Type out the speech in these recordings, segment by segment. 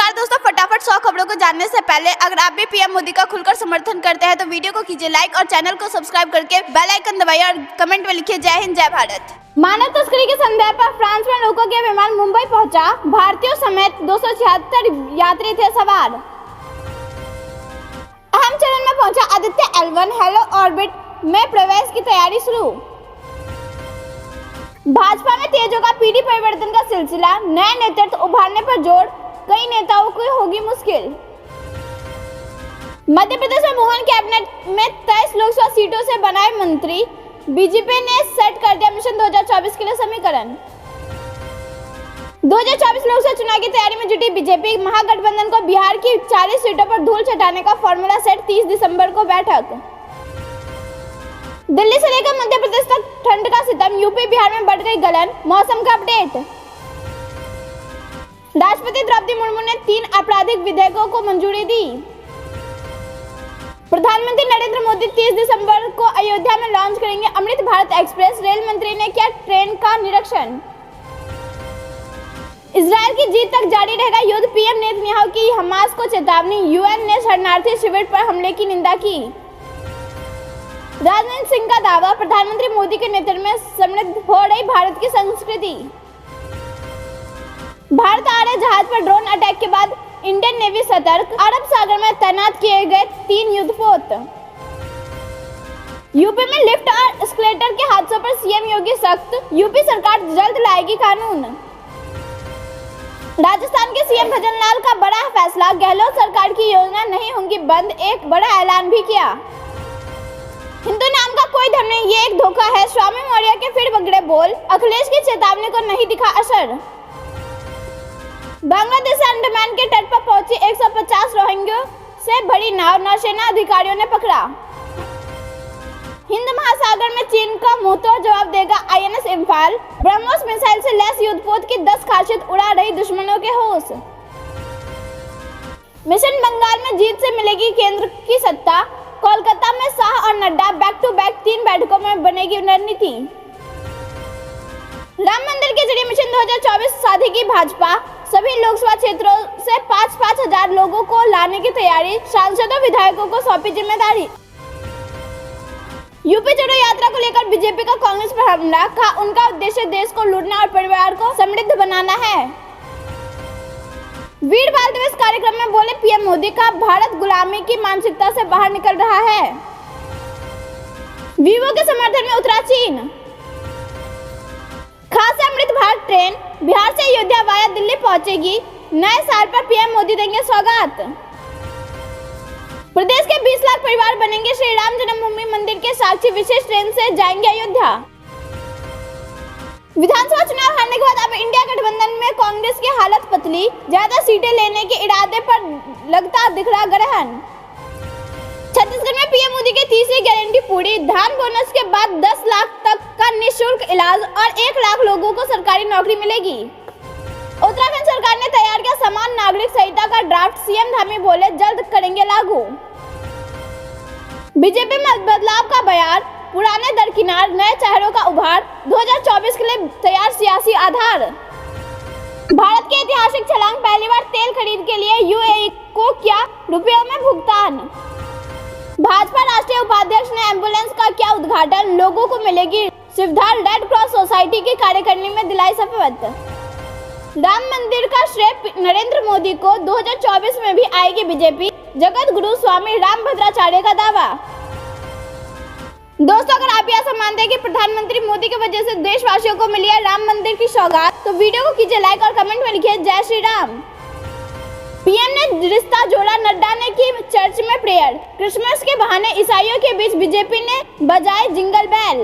नमस्कार दोस्तों, फटाफट 100 खबरों को जानने से पहले अगर आप भी पीएम मोदी का खुलकर समर्थन करते हैं तो वीडियो को कीजिए लाइक और चैनल को सब्सक्राइब करके बेल आइकन दबाइए और कमेंट में लिखिए जय हिंद जय भारत। मानव तस्करी के संदेह पर फ्रांस में रोका गया विमान मुंबई पहुंचा। भारतीयों समेत 276 यात्री थे सवार। अहम चरण में पहुंचा आदित्य L1 हेलो ऑर्बिट में प्रवेश की तैयारी शुरू। भाजपा में तेज होगा पीढ़ी परिवर्तन का सिलसिला, नए नेतृत्व उभारने पर जोर, कई नेताओं को होगी मुश्किल। मध्य प्रदेश में मोहन कैबिनेट में 23 लोकसभा सीटों से बनाए मंत्री। बीजेपी ने सेट कर दिया मिशन 2024 के लिए समीकरण। 2024 लोकसभा चुनाव की तैयारी में जुटी बीजेपी। महागठबंधन को बिहार की 40 सीटों पर धूल चटाने का फॉर्मूला सेट, 30 दिसंबर को बैठक। दिल्ली से लेकर मध्य प्रदेश तक ठंड का सितम, यूपी बिहार में बढ़ गई गलन। मौसम का अपडेट। राष्ट्रपति द्रौपदी मुर्मू ने 3 आपराधिक विधेयकों को मंजूरी दी। प्रधानमंत्री नरेंद्र मोदी 30 दिसंबर को अयोध्या में लॉन्च करेंगे अमृत भारत एक्सप्रेस। रेल मंत्री ने किया ट्रेन का निरीक्षण। इजरायल की जीत तक जारी रहेगा युद्ध, पीएम नेतन्याहू की हमास को चेतावनी। यूएन ने शरणार्थी शिविर पर हमले की निंदा की। राजनाथ सिंह का दावा, प्रधानमंत्री मोदी के नेतृत्व में समृद्ध हो रही भारत की संस्कृति। भारत आ रहे जहाज पर ड्रोन अटैक के बाद इंडियन नेवी सतर्क। अरब सागर में तैनात किए गए 3 युद्धपोत। यूपी में लिफ्ट और एस्केलेटर के हादसों पर सीएम योगी सख्त, यूपी सरकार जल्द लाएगी कानून। राजस्थान के सीएम भजन लाल का बड़ा फैसला, गहलोत सरकार की योजना नहीं होंगी बंद, एक बड़ा ऐलान भी किया। हिंदू नाम का कोई धर्म नहीं, ये एक धोखा है, स्वामी मौर्य के फिर बगड़े बोल। अखिलेश की चेतावनी को नहीं दिखा असर। बांग्लादेश से अंडमान के तट पर पहुंची 150 रोहिंग्यों से भरी नाव, नौसेना अधिकारियों ने पकड़ा। हिंद महासागर में चीन का मुंहतोड़ जवाब देगा आईएनएस इम्फाल। ब्रह्मोस मिसाइल से लैस युद्धपोत की 10 खासियत उड़ा रही दुश्मनों के होश। मिशन बंगाल में जीत से मिलेगी केंद्र की सत्ता। कोलकाता में शाह और नड्डा बैक टू बैक 3 बैठकों में बनेगी रणनीति। राम मंदिर के जरिए मिशन 2024 साधेगी भाजपा। सभी लोकसभा क्षेत्रों से 5-5 हजार लोगों को लाने की तैयारी, सांसदों विधायकों को सौंपी जिम्मेदारी। यूपी जोड़ो यात्रा को लेकर बीजेपी का कांग्रेस पर हमला, कहा उनका उद्देश्य देश को लूटना और परिवार को समृद्ध बनाना है। वीर बाल दिवस कार्यक्रम में बोले पीएम मोदी, का भारत गुलामी की मानसिकता से बाहर निकल रहा है। वीवो के समर्थन में उतरा चीन। खास अमृत भारत ट्रेन बिहार से अयोध्या वाया दिल्ली पहुंचेगी। नए साल पर पीएम मोदी देंगे सौगात। प्रदेश के 20 लाख परिवार बनेंगे श्री राम जन्मभूमि मंदिर के साक्षी, विशेष ट्रेन से जाएंगे अयोध्या। विधानसभा चुनाव हारने के बाद अब इंडिया गठबंधन में कांग्रेस की हालत पतली, ज्यादा सीटें लेने के इरादे पर लगता दिख रहा ग्रहण। छत्तीसगढ़ में पीएम मोदी की तीसरी गारंटी पूरी, धान बोनस के बाद 10 लाख तक का निःशुल्क इलाज और 1 लाख लोगों को सरकारी नौकरी मिलेगी। उत्तराखंड सरकार ने तैयार किया समान नागरिक संहिता का ड्राफ्ट, सीएम धामी बोले जल्द करेंगे लागू। बीजेपी में बदलाव का बयान, पुराने दरकिनार नए चेहरों का उभार, 2024 के लिए तैयार सियासी आधार। भारत के ऐतिहासिक छलांग, पहली बार तेल खरीद के लिए यूएई को किया रुपयों में भुगतान। भाजपा राष्ट्रीय उपाध्यक्ष ने एम्बुलेंस का किया उद्घाटन, लोगों को मिलेगी सुविधा, रेड क्रॉस सोसाइटी की कार्यकारिणी में दिलाई शपथ। राम मंदिर का श्रेय नरेंद्र मोदी को, 2024 में भी आएगी बीजेपी, जगत गुरु स्वामी रामभद्राचार्य का दावा। दोस्तों, अगर आप ऐसा मानते हैं कि प्रधानमंत्री मोदी की वजह से देशवासियों को मिली है राम मंदिर की सौगात, तो वीडियो को कीजिए लाइक और कमेंट में लिखिए जय श्री राम। पीएम ने रिश्ता जोड़ा, नड्डा ने की चर्च में प्रेयर। क्रिसमस के बहाने ईसाइयों के बीच बीजेपी ने बजाए जिंगल बेल।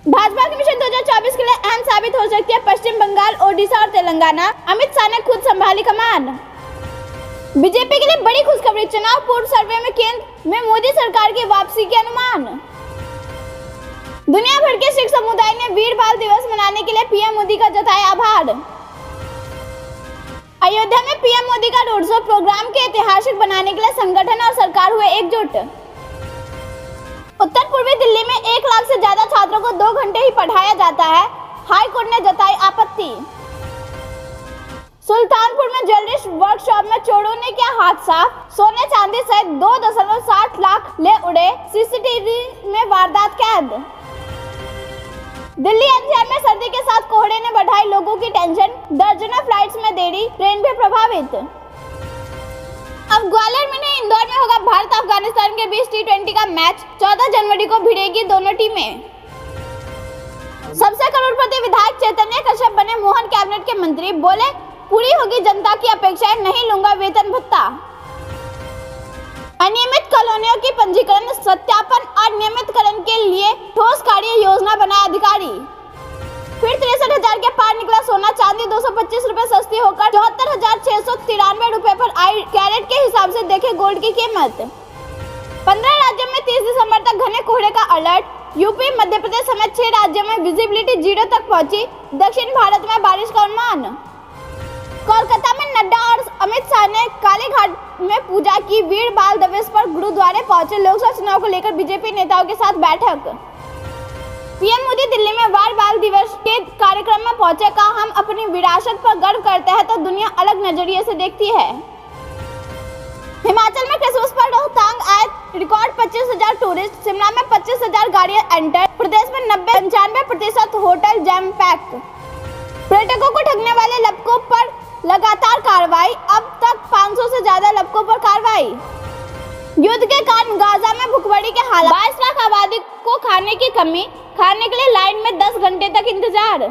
भाजपा की मिशन 2024 के लिए अहम साबित हो सकती है पश्चिम बंगाल, ओडिशा और तेलंगाना। अमित शाह ने खुद संभाली कमान। बीजेपी के लिए बड़ी खुशखबरी, चुनाव पूर्व सर्वे में केंद्र में मोदी सरकार की वापसी के अनुमान। दुनिया भर के सिख समुदाय ने वीर बाल दिवस मनाने के लिए पीएम मोदी का जताया आभार। अयोध्या में पीएम मोदी का रोड शो, प्रोग्राम के ऐतिहासिक बनाने के लिए संगठन और सरकार हुए एकजुट। उत्तर पूर्वी दिल्ली में 1 लाख से ज्यादा छात्रों को 2 घंटे ही पढ़ाया जाता है, हाई कोर्ट ने जताई आपत्ति। सुल्तानपुर में वर्कशॉप में चोरों ने किया हादसा, सोने चांदी सहित 2.60 लाख ले उड़े, सीसीटीवी में वारदात कैद। दिल्ली एनसीआर में सर्दी के साथ कोहरे ने बढ़ाई लोगों की टेंशन, दर्जनों फ्लाइट्स में देरी, ट्रेन भी प्रभावित। अब ग्वालियर में नहीं, इंदौर में होगा भारत अफगानिस्तान के बीच T20 का मैच। 14 जनवरी को भिड़ेगी दोनों टीमें। सबसे करोड़पति विधायक चैतन्य कश्यप बने मोहन कैबिनेट के मंत्री, बोले पूरी होगी जनता की अपेक्षाएं, नहीं लूंगा वेतन भत्ता। अनियमित कॉलोनियों की पंजीकरण, सत्यापन और नियमितकरण के लिए ठोस कार्य योजना बनाए अधिकारी। फिर 63,000 के पार निकला सोना चांदी, 225 रुपए सस्ती होकर 74,693 रुपए पर आई। कैरेट के हिसाब से देखे गोल्ड की कीमत। 15 राज्यों में 30 दिसंबर तक घने कोहरे का अलर्ट। यूपी, मध्य प्रदेश समेत 6 राज्यों में विजिबिलिटी 0 तक पहुंची। दक्षिण भारत में बारिश का अनुमान। कोलकाता में नड्डा और अमित शाह ने काली घाट में पूजा की। वीर बाल दिवस पर गुरुद्वारे पहुंचे। लोकसभा चुनाव को लेकर बीजेपी नेताओं के साथ बैठक। पीएम मोदी दिल्ली में वार बाल दिवस के कार्यक्रम में पहुंचे। कहा, हम अपनी विरासत पर गर्व करते हैं तो दुनिया अलग नजरिए से देखती है। हिमाचल में क्रिसमस पर रोहतांग आए रिकॉर्ड 25,000 टूरिस्ट। शिमला में 25,000 गाड़ियां एंटर। प्रदेश में 90-95% होटल जैम पैक। पर्यटकों को ठगने वाले लपकों पर लगातार कार्रवाई। अब तक 500 से ज्यादा लपकों पर कार्रवाई। युद्ध के कारण गाजा में भुखमरी के हालात। 22 लाख आबादी को खाने की कमी, खाने के लिए लाइन में 10 घंटे तक इंतजार।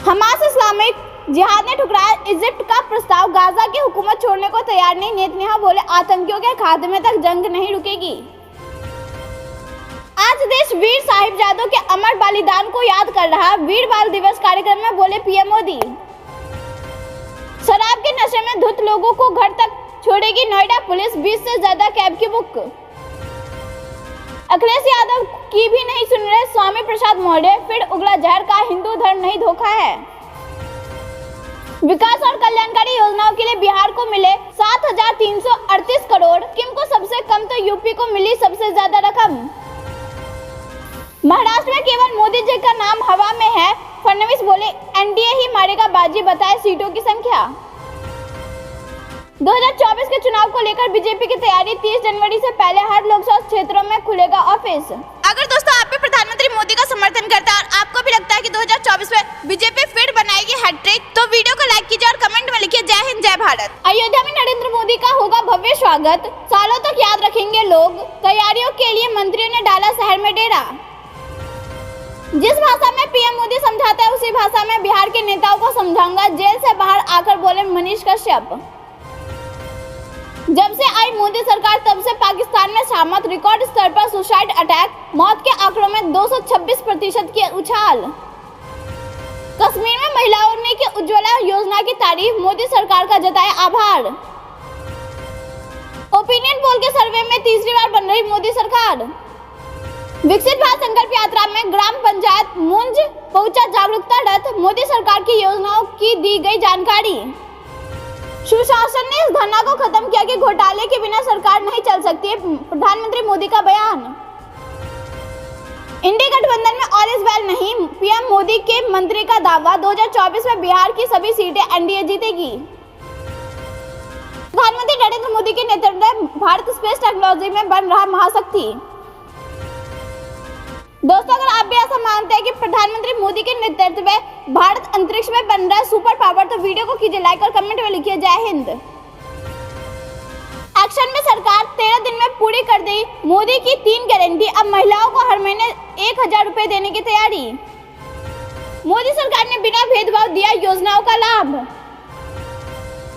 हमास इस्लामिक जिहाद ने ठुकराया इजिप्ट का प्रस्ताव। गाजा की हुकूमत छोड़ने को तैयार नहीं। नेतन्याहू बोले, आतंकियों के खात्मे तक जंग नहीं रुकेगी। आज देश वीर साहिबजादों के अमर बलिदान को याद कर रहा। वीर बाल दिवस कार्यक्रम में बोले पीएम मोदी। शराब के नशे में धुत लोगों को घर तक छोड़ेगी नोएडा पुलिस। 20 से ज्यादा कैब की बुक। अखिलेश यादव की भी नहीं सुन रहे स्वामी प्रसाद मौर्य। फिर उगला जहर का, हिंदू धर्म नहीं धोखा है। विकास और कल्याणकारी योजनाओं के लिए बिहार को मिले 7,338 करोड़। स्कीम को सबसे कम तो यूपी को मिली सबसे ज्यादा रकम। महाराष्ट्र में केवल मोदी जी का नाम हवा में है। फडणवीस बोले, एनडीए ही मारेगा बाजी, बताए सीटों की संख्या। 2024 के चुनाव को लेकर बीजेपी की तैयारी। 30 जनवरी से पहले हर लोकसभा क्षेत्रों में खुलेगा ऑफिस। अगर दोस्तों आप भी प्रधानमंत्री मोदी का समर्थन करता है और आपको भी लगता है कि 2024 में बीजेपी फिर बनाएगी हैट्रिक, तो वीडियो को लाइक कीजिए और कमेंट में लिखिए जय हिंद जय भारत। अयोध्या में नरेंद्र मोदी का होगा भव्य स्वागत। सालों तक याद रखेंगे लोग। तैयारियों के लिए मंत्रियों ने डाला शहर में डेरा। जिस भाषा में पीएम मोदी समझाते हैं उसी भाषा में बिहार के नेताओं को समझाऊंगा। जेल से बाहर आकर बोले मनीष कश्यप। जब से आई मोदी सरकार तब से पाकिस्तान में शामत। रिकॉर्ड स्तर पर सुसाइड अटैक। मौत के आंकड़ों में 226% की उछाल। कश्मीर में महिलाओं ने की उज्ज्वला योजना की तारीफ। मोदी सरकार का जताया आभार। ओपिनियन पोल के सर्वे में तीसरी बार बन रही मोदी सरकार। विकसित भारत संकल्प यात्रा में ग्राम पंचायत मुंज पहुंचा जागरूकता रथ। मोदी सरकार की योजनाओं की दी गई जानकारी। सुशासन ने इस धरना को खत्म किया कि घोटाले के बिना सरकार नहीं चल सकती। प्रधानमंत्री मोदी का बयान। इंडी गठबंधन में ऑल इज वेल नहीं, पीएम मोदी के मंत्री का दावा। 2024 में बिहार की सभी सीटें एनडीए जीतेगी। प्रधानमंत्री नरेंद्र मोदी के नेतृत्व में भारत स्पेस टेक्नोलॉजी में बन रहा महाशक्ति। दोस्तों अगर आप भी ऐसा मानते हैं कि प्रधानमंत्री मोदी के नेतृत्व में भारत अंतरिक्ष में बन रहा है सुपर पावर, तो वीडियो को कीजिए लाइक और कमेंट में लिखिए जय हिंद। एक्शन में सरकार 13 दिन में पूरी कर दी मोदी की 3 गारंटी। अब महिलाओं को हर महीने 1,000 रुपए देने की तैयारी। मोदी सरकार ने बिना भेदभाव दिया योजनाओं का लाभ।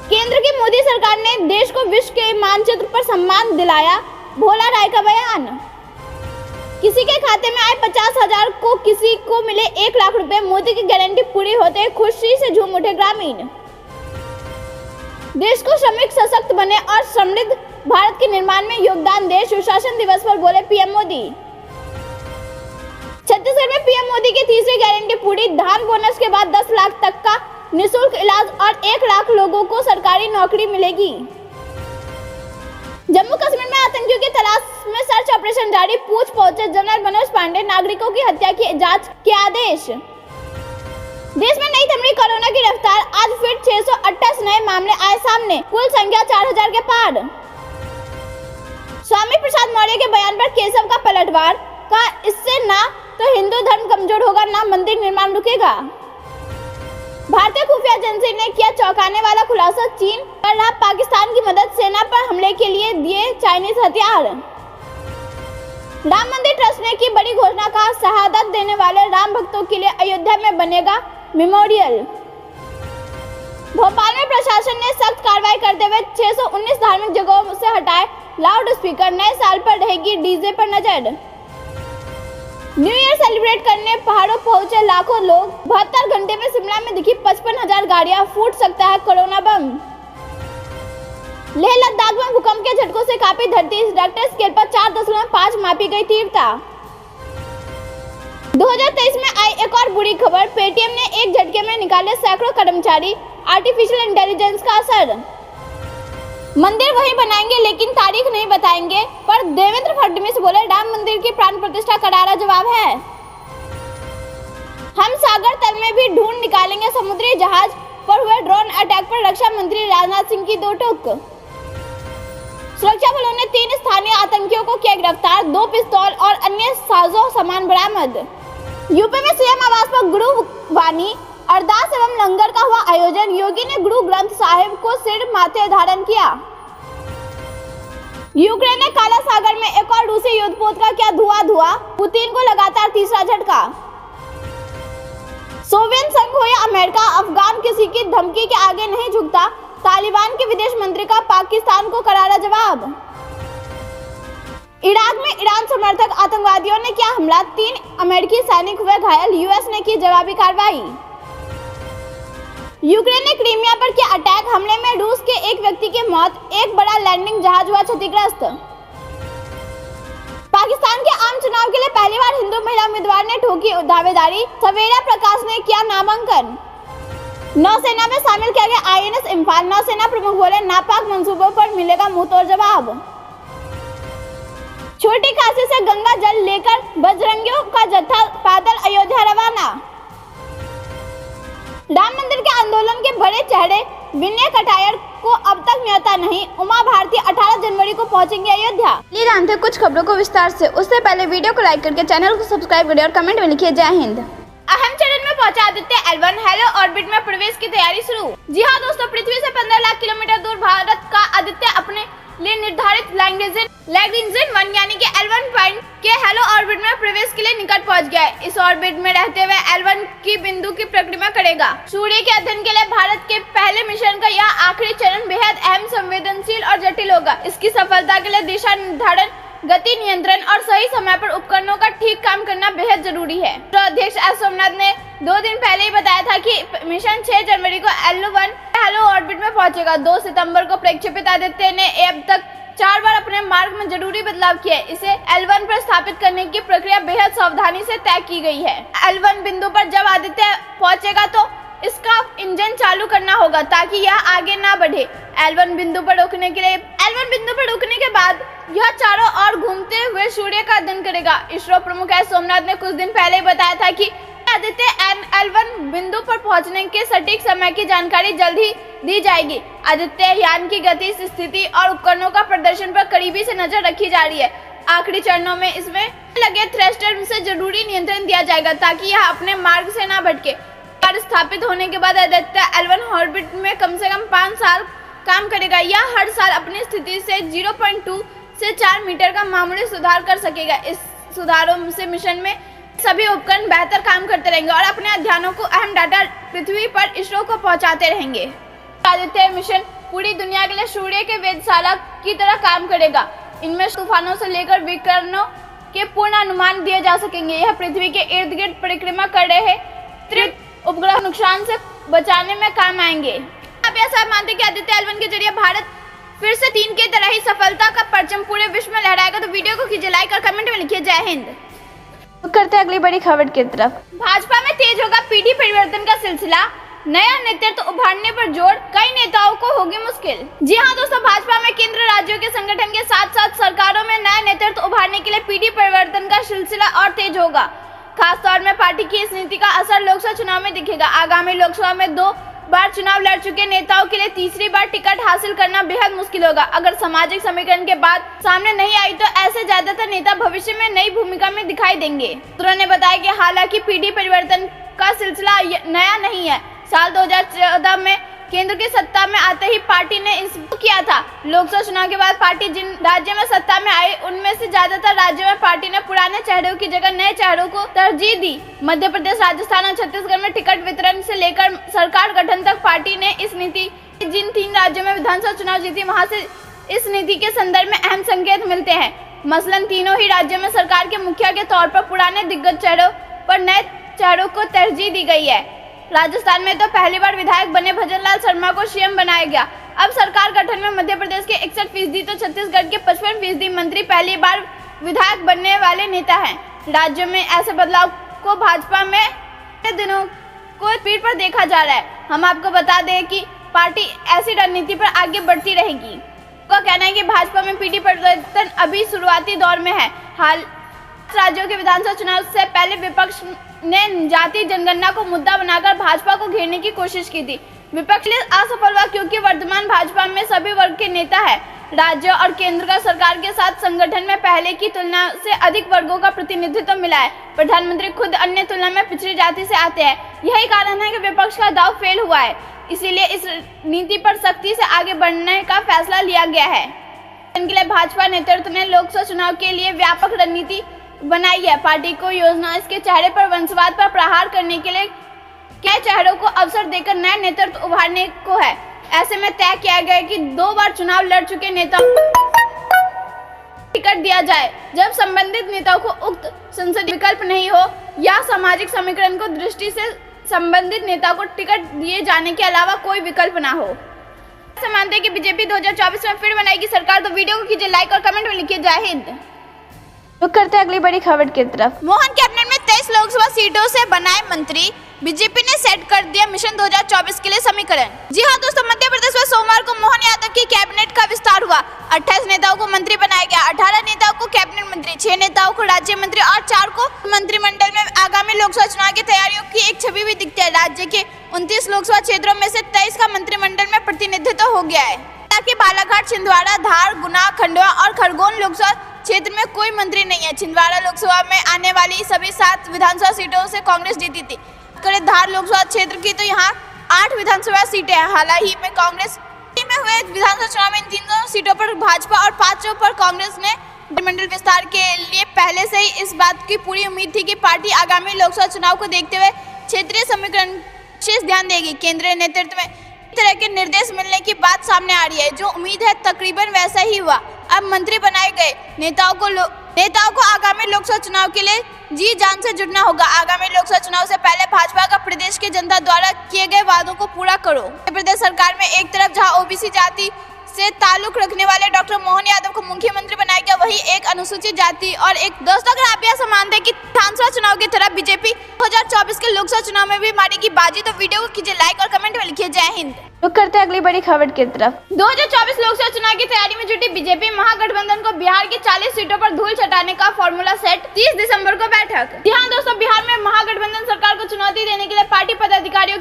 केंद्र की मोदी सरकार ने देश को विश्व के मानचित्र पर सम्मान दिलाया। भोला राय का बयान। किसी के खाते में आए 50,000 को किसी को मिले 1 लाख रुपए। मोदी की गारंटी पूरी होते खुशी से झूम उठे ग्रामीण। देश को श्रमिक सशक्त बने और समृद्ध भारत के निर्माण में योगदान दे। सुशासन दिवस पर बोले पीएम मोदी। छत्तीसगढ़ में पीएम मोदी की तीसरी गारंटी पूरी। धान बोनस के बाद 10 लाख तक का निःशुल्क इलाज और 1 लाख लोगों को सरकारी नौकरी मिलेगी। जम्मू कश्मीर में आतंकियों की तलाश में सर्च ऑपरेशन जारी। पूछ पहुंचे जनरल मनोज पांडे। नागरिकों की हत्या की जांच के आदेश। देश में नई थम रही कोरोना की रफ्तार। आज फिर 628 नए मामले आए सामने, कुल संख्या 4000 के पार। स्वामी प्रसाद मौर्य के बयान पर केशव का पलटवार, का इससे ना तो हिंदू धर्म कमजोर होगा, ना मंदिर निर्माण रुकेगा। भारतीय खुफिया एजेंसी ने किया चौंकाने वाला खुलासा, चीन कर रहा पाकिस्तान की मदद, सेना पर हमले के लिए दिए चाइनीज हथियार। राम मंदिर ट्रस्ट ने की बड़ी घोषणा, कहा शहादत देने वाले राम भक्तों के लिए अयोध्या में बनेगा मेमोरियल। भोपाल में प्रशासन ने सख्त कार्रवाई करते हुए 619 धार्मिक जगहों से हटाए लाउड स्पीकर, नए साल पर रहेगी डीजे पर नजर। न्यू ईयर सेलिब्रेट करने पहाड़ों पहुंचे लाखों लोग, 72 घंटे में शिमला में दिखी 55,000 गाड़ियां, फूट सकता है कोरोना बम। लेह लद्दाख में भूकंप के झटकों से कांपी धरती, रिक्टर स्केल पर 4.5 मापी गई तीव्रता। 2023 में आई एक और बुरी खबर, पेटीएम ने एक झटके में निकाले सैकड़ों कर्मचारी, आर्टिफिशियल इंटेलिजेंस का असर। मंदिर वही बनाएंगे लेकिन तारीख नहीं बताएंगे, पर देवेंद्र फडणवीस बोले राम मंदिर की प्राण प्रतिष्ठा करारा जवाब है। हम सागर तल में भी ढूंढ निकालेंगे समुद्री जहाज, पर हुए ड्रोन अटैक पर रक्षा मंत्री राजनाथ सिंह की दो टूक। सुरक्षा बलों ने 3 स्थानीय आतंकियों को किया गिरफ्तार, 2 पिस्तौल और अन्य साजो सामान बरामद। यूपी में सीएम आवास पर गुरुवाणी अरदास एवं लंगर का हुआ आयोजन, योगी ने गुरु ग्रंथ साहिब को सिर माथे धारण किया। यूक्रेन ने काला सागर में एक और रूसी युद्धपोत का किया धुआं, पुतिन को लगातार तीसरा झटका। सोवियत संघ हो या अमेरिका, अफगान किसी की धमकी के आगे नहीं झुकता, तालिबान के विदेश मंत्री का पाकिस्तान को करारा जवाब। इराक में ईरान समर्थक आतंकवादियों ने किया हमला, 3 अमेरिकी सैनिक हुए घायल, यूएस ने की जवाबी कार्रवाई। यूक्रेन ने क्रीमिया पर किया अटैक, हमले में रूस के एक व्यक्ति की मौत, एक बड़ा लैंडिंग जहाज हुआ क्षतिग्रस्त। पाकिस्तान के आम चुनाव के लिए पहली बार हिंदू महिला उम्मीदवार ने ठोकी दावेदारी, सवेरा प्रकाश ने किया नामांकन। नौसेना में शामिल किया गया आईएनएस इम्फाल, नौसेना प्रमुख बोले नापाक मंसूबों पर मिलेगा मुंहतोड़ जवाब। छोटी काशी से गंगा जल लेकर बजरंगियों का जत्था पैदल अयोध्या रवाना। राम मंदिर के आंदोलन के बड़े चेहरे विनय कटायर को अब तक न्योता नहीं, उमा भारती 18 जनवरी को पहुंचेंगे अयोध्या। ये जानते कुछ खबरों को विस्तार से, उससे पहले वीडियो को लाइक करके चैनल को सब्सक्राइब करें और कमेंट में लिखिए जय हिंद। अहम चरण में पहुंचा आदित्य L1, हेलो ऑर्बिट में प्रवेश की तैयारी शुरू। जी हाँ दोस्तों, पृथ्वी से 15 लाख किलोमीटर दूर भारत का आदित्य अपने लिए निर्धारित लैग्रेंजियन 1 यानी कि L1 पॉइंट के हेलो ऑर्बिट में प्रवेश के लिए निकट पहुंच गया है। इस ऑर्बिट में रहते हुए L1 की बिंदु की परिक्रमा करेगा। सूर्य के अध्ययन के लिए भारत के पहले मिशन का यह आखिरी चरण बेहद अहम, संवेदनशील और जटिल होगा। इसकी सफलता के लिए दिशा निर्धारण, गति नियंत्रण और सही समय पर उपकरणों का ठीक काम करना बेहद जरूरी है। तो अध्यक्ष एस सोमनाथ ने 2 दिन पहले ही बताया था कि मिशन 6 जनवरी को L1 हेलो ऑर्बिट में पहुंचेगा। 2 सितंबर को प्रक्षेपित आदित्य ने अब तक 4 बार अपने मार्ग में जरूरी बदलाव किए। इसे L1 पर स्थापित करने की प्रक्रिया बेहद सावधानी से तय की गई है। L1 बिंदु पर जब आदित्य पहुंचेगा तो इसका इंजन चालू करना होगा ताकि यह आगे ना बढ़े। L1 बिंदु पर रोकने के बाद यह चारों ओर घूमते हुए सूर्य का अध्ययन करेगा। इसरो प्रमुख एस सोमनाथ ने कुछ दिन पहले बताया था कि आदित्य L1 बिंदु पर पहुंचने के सटीक समय की जानकारी जल्द ही दी जाएगी। आदित्य यान की गति, स्थिति और उपकरणों का प्रदर्शन पर करीबी से नजर रखी जा रही है। आखिरी चरणों में इसमें लगे थ्रस्टर से जरूरी नियंत्रण दिया जाएगा ताकि यह अपने मार्ग से न भटके। स्थापित होने के बाद आदित्य L1 ऑर्बिट में कम से कम 5 साल काम करेगा। यह हर साल अपनी स्थिति से 0.2 से 4 मीटर का मामूली सुधार कर सकेगा। इस सुधारों से मिशन में सभी उपकरण बेहतर काम करते रहेंगे और अपने अध्ययनों को अहम डाटा पृथ्वी पर इसरो को पहुंचाते रहेंगे। आदित्य मिशन पूरी दुनिया के लिए सूर्य के वेधशाला की तरह काम करेगा। इनमें तूफानों से लेकर विकिरणों के पूर्ण अनुमान दिए जा सकेंगे। यह पृथ्वी के इर्द गिर्द परिक्रमा कर रहे त्रित उपग्रह नुकसान से बचाने में काम आएंगे। आप यह सब मानते कि आदित्य L1 के जरिए भारत फिर से 3 की तरह ही सफलता का परचम पूरे विश्व में लहराएगा। तो वीडियो को कीजिए लाइक और कमेंट में लिखिए जय हिंद। करते हैं अगली बड़ी खबर की तरफ। भाजपा में तेज होगा पीढ़ी परिवर्तन का सिलसिला, नया नेतृत्व उभारने पर जोर, कई नेताओं को होगी मुश्किल। जी हां दोस्तों, भाजपा में केंद्र राज्यों के संगठन के साथ साथ सरकारों में नया नेतृत्व उभारने के लिए पीढ़ी परिवर्तन का सिलसिला और तेज होगा। खासतौर में पार्टी की इस नीति का असर लोकसभा चुनाव में दिखेगा। आगामी लोकसभा में 2 बार चुनाव लड़ चुके नेताओं के लिए तीसरी बार टिकट हासिल करना बेहद मुश्किल होगा। अगर सामाजिक समीकरण के बाद सामने नहीं आई तो ऐसे ज्यादातर नेता भविष्य में नई भूमिका में दिखाई देंगे। सूत्रों ने बताया कि हालांकि पीढ़ी परिवर्तन का सिलसिला नया नहीं है। साल 2014 में केंद्र की सत्ता में आते ही पार्टी ने इसको किया था। लोकसभा चुनाव के बाद पार्टी जिन राज्यों में सत्ता में आई उनमें से ज्यादातर राज्यों में पार्टी ने पुराने चेहरों की जगह नए चेहरों को तरजीह दी। मध्य प्रदेश, राजस्थान और छत्तीसगढ़ में टिकट वितरण से लेकर सरकार गठन तक पार्टी ने इस नीति, जिन 3 राज्यों में विधानसभा चुनाव जीती वहां से इस नीति के संदर्भ में अहम संकेत मिलते हैं। मसलन तीनों ही राज्यों में सरकार के मुखिया के तौर पर पुराने दिग्गज चेहरों पर नए चेहरों को तरजीह दी गई है। राजस्थान में तो पहली बार विधायक बने भजनलाल शर्मा को सीएम बनाया गया। अब सरकार गठन में मध्य प्रदेश के 61% तो छत्तीसगढ़ के 55% मंत्री पहली बार विधायक बनने वाले नेता हैं। राज्यों में ऐसे बदलाव को भाजपा में दिनों को पीठ पर देखा जा रहा है। हम आपको बता दें कि पार्टी ऐसी रणनीति पर आगे बढ़ती रहेगी। उनका कहना है कि भाजपा में पीढ़ी परिवर्तन अभी शुरुआती दौर में है। हाल राज्यों के विधानसभा चुनाव से पहले विपक्ष ने जाति जनगणना को मुद्दा बनाकर भाजपा को घेरने की कोशिश की थी। विपक्ष असफल हुआ क्योंकि वर्तमान भाजपा में सभी वर्ग के नेता है। राज्य और केंद्र का सरकार के साथ संगठन में पहले की तुलना से अधिक वर्गों का प्रतिनिधित्व मिला है। प्रधानमंत्री खुद अन्य तुलना में पिछड़ी जाति से आते हैं। यही कारण है कि विपक्ष का दांव फेल हुआ है। इसीलिए इस नीति पर सख्ती से आगे बढ़ने का फैसला लिया गया है। इनके लिए भाजपा नेतृत्व ने लोकसभा चुनाव के लिए व्यापक रणनीति बनाई है। पार्टी को योजना इसके चेहरे पर वंशवाद पर प्रहार करने के लिए कई चेहरों को अवसर देकर नए नेतृत्व उभारने को है। ऐसे में तय किया गया कि 2 बार चुनाव लड़ चुके नेताओं को टिकट दिया जाए। जब संबंधित नेताओं को उक्त संसदीय विकल्प नहीं हो या सामाजिक समीकरण को दृष्टि से संबंधित नेता को टिकट दिए जाने के अलावा कोई विकल्प ना हो। ऐसे मानते हैं कि बीजेपी 2024 में फिर बनाएगी सरकार। तो वीडियो को कीजिए लाइक और कमेंट में लिखिए जय हिंद। रुक करते हैं अगली बड़ी खबर की तरफ। मोहन कैबिनेट में 23 लोकसभा सीटों से बनाए मंत्री। बीजेपी ने सेट कर दिया मिशन 2024 के लिए समीकरण। जी हां दोस्तों, मध्य प्रदेश में सोमवार को मोहन यादव की कैबिनेट का विस्तार हुआ। 28 नेताओं को मंत्री बनाया गया। 18 नेताओं को कैबिनेट मंत्री, 6 नेताओं को राज्य मंत्री और 4 को मंत्रिमंडल में आगामी लोकसभा चुनाव की तैयारियों की एक छवि भी दिखती है। राज्य के 29 लोकसभा क्षेत्रों में से 23 का मंत्रिमंडल में प्रतिनिधित्व हो गया है। ताकि बालाघाट, छिंदवाड़ा, धार, गुना, खंडवा और खरगोन लोकसभा क्षेत्र में कोई मंत्री नहीं है। छिंदवाड़ा लोकसभा में आने वाली सभी 7 विधानसभा सीटों से कांग्रेस जीती थी। करें धार लोकसभा क्षेत्र की तो यहाँ 8 विधानसभा सीटें हैं। हाल ही में कांग्रेस में हुए विधानसभा चुनाव में इन 3 सीटों पर भाजपा और 5 पर कांग्रेस ने मंत्रिमंडल विस्तार के लिए पहले से ही इस बात की पूरी उम्मीद थी कि पार्टी आगामी लोकसभा चुनाव को देखते हुए क्षेत्रीय समीकरण विशेष ध्यान देगी। केंद्रीय नेतृत्व में इस तरह के निर्देश मिलने की बात सामने आ रही है। जो उम्मीद है तकरीबन वैसा ही हुआ। अब मंत्री बनाए गए नेताओं को आगामी लोकसभा चुनाव के लिए जी जान से जुटना होगा। आगामी लोकसभा चुनाव से पहले भाजपा का प्रदेश के जनता द्वारा किए गए वादों को पूरा करो। मध्य प्रदेश सरकार में एक तरफ जहां ओबीसी जाति से ताल्लुक रखने वाले डॉक्टर मोहन यादव को मुख्यमंत्री बनाया गया, वहीं एक अनुसूचित जाति और एक दोस्तों अगर आप ऐसा मानते हैं कि विधानसभा चुनाव की तरह बीजेपी 2024 के लोकसभा चुनाव में भी मारेगी बाजी, तो वीडियो को कीजिए लाइक और कमेंट में लिखिए जय हिंद। रुक करते हैं अगली बड़ी खबर की तरफ। 2024 लोकसभा चुनाव की तैयारी में जुटी बीजेपी। महागठबंधन को बिहार की 40 सीटों पर धूल चटाने का फॉर्मूला सेट। 30 दिसंबर को बैठक। जी हां दोस्तों, बिहार में महागठबंधन सरकार को चुनौती देने के लिए पार्टी पदाधिकारियों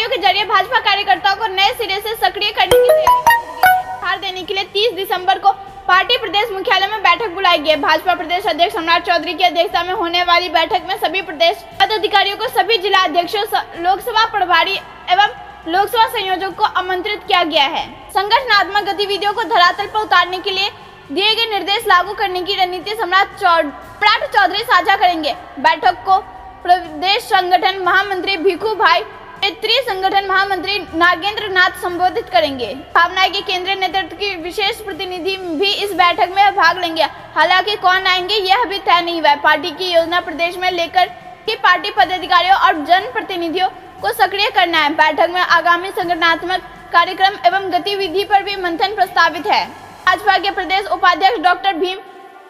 के जरिए भाजपा कार्यकर्ताओं को नए सिरे से सक्रिय करने की तैयारी देने के लिए 30 दिसंबर को पार्टी प्रदेश मुख्यालय में बैठक बुलाई गई है। भाजपा प्रदेश अध्यक्ष सम्राट चौधरी की अध्यक्षता में होने वाली बैठक में सभी प्रदेश पदाधिकारियों को, सभी जिला अध्यक्षों, लोकसभा प्रभारी एवं लोकसभा संयोजक को आमंत्रित किया गया है। संगठनात्मक गतिविधियों को धरातल पर उतारने के लिए दिए गए निर्देश लागू करने की रणनीति सम्राट चौधरी साझा करेंगे। बैठक को प्रदेश संगठन महामंत्री भिखू भाई, क्षेत्रीय संगठन महामंत्री नागेंद्र नाथ संबोधित करेंगे। भावना है कि केंद्रीय नेतृत्व की विशेष प्रतिनिधि भी इस बैठक में भाग लेंगे। हालांकि कौन आएंगे यह अभी तय नहीं हुआ है। पार्टी की योजना प्रदेश में लेकर की पार्टी पदाधिकारियों और जनप्रतिनिधियों को सक्रिय करना है। बैठक में आगामी संगठनात्मक कार्यक्रम एवं गतिविधि पर भी मंथन प्रस्तावित है। भाजपा के प्रदेश उपाध्यक्ष डॉक्टर भीम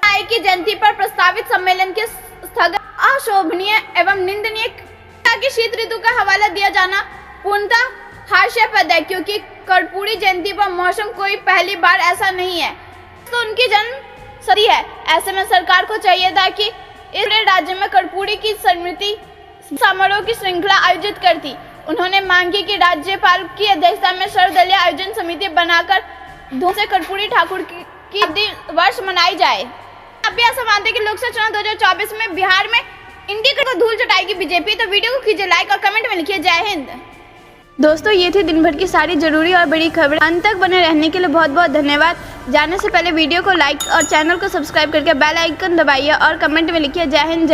राय की जयंती पर प्रस्तावित सम्मेलन के स्थगन अशोभनीय एवं निंदनीय कि शीत ऋतु का हवाला दिया जाना पूर्णतः हास्यास्पद है, क्योंकि कर्पूरी जयंती पर मौसम कोई पहली बार ऐसा नहीं है तो उनकी जन्म शती है। ऐसे में सरकार को चाहिए था कि इस राज्य में कर्पूरी की स्मृति समारोह की श्रृंखला आयोजित करती। उन्होंने मांग की कि राज्यपाल की अध्यक्षता में सर्वदलीय आयोजन समिति बनाकर धूम से कर्पूरी ठाकुर की वर्ष मनाई जाए। आप भी ऐसा मानते हैं कि लोकसभा चुनाव 2024 में बिहार में इंडी को धूल चटाएगी बीजेपी? तो वीडियो को कीजिए लाइक और कमेंट में लिखिए जय हिंद। दोस्तों, ये थी दिन भर की सारी जरूरी और बड़ी खबर। अंत तक बने रहने के लिए बहुत बहुत धन्यवाद। जाने से पहले वीडियो को लाइक और चैनल को सब्सक्राइब करके बेल आइकन दबाइए और कमेंट में लिखिए जय हिंद जय।